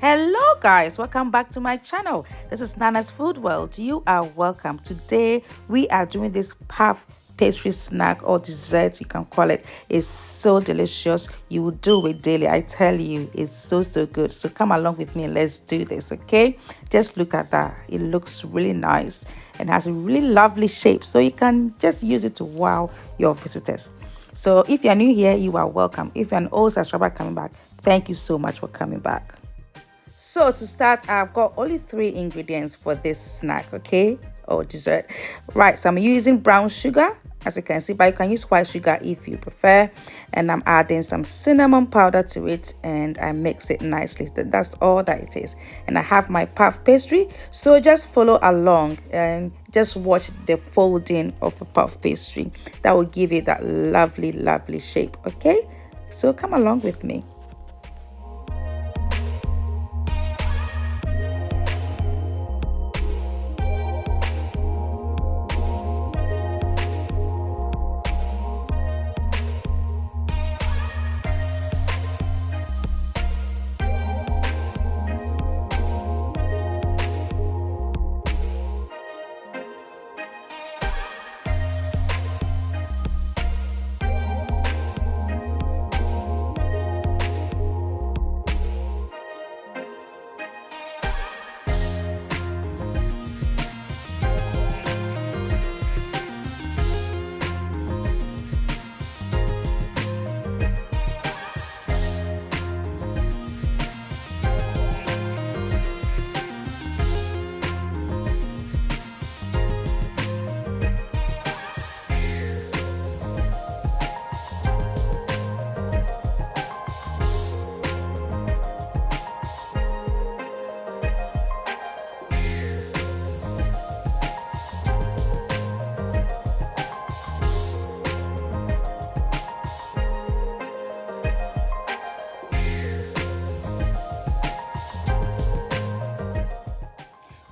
Hello guys, welcome back to my channel. This is Nana's Food World. You are welcome. Today we are doing this puff pastry snack or dessert, you can call it. It's so delicious. You will do it daily, I tell you. It's so good. So come along with me and let's do this, okay? Just look at that. It looks really nice and has a really lovely shape, so you can just use it to wow your visitors. So if you're new here, you are welcome. If you're an old subscriber coming back, thank you so much for coming back. So to start, I've got only 3 ingredients for this snack, okay, or dessert. Right, so I'm using brown sugar, as you can see, but you can use white sugar if you prefer. And I'm adding some cinnamon powder to it, and I mix it nicely. That's all that it is. And I have my puff pastry, so just follow along and just watch the folding of a puff pastry. That will give it that lovely shape, okay? So come along with me.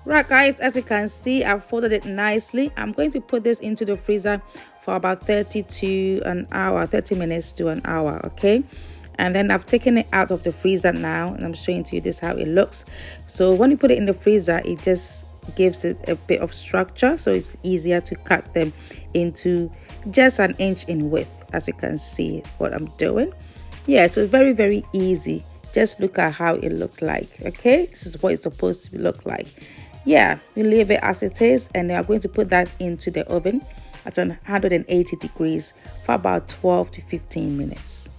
Right guys, as you can see, I've folded it nicely. I'm going to put this into the freezer for about 30 minutes to an hour, okay? And then I've taken it out of the freezer now, and I'm showing to you this how it looks. So when you put it in the freezer, it just gives it a bit of structure, so it's easier to cut them into just an inch in width, as you can see what I'm doing. Yeah, so very easy. Just look at how it looked like, okay? This is what it's supposed to look like. Yeah, you leave it as it is, and they are going to put that into the oven at 180 degrees for about 12 to 15 minutes.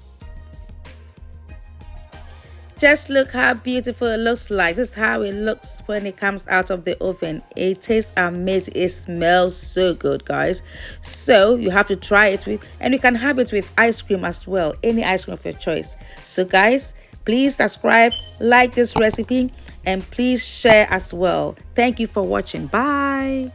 Just look how beautiful it looks like. This is how it looks when it comes out of the oven. It tastes amazing. It smells so good, guys. So you have to try it with, and you can have it with ice cream as well, any ice cream of your choice. So guys, please subscribe, like this recipe, and please share as well. Thank you for watching. Bye.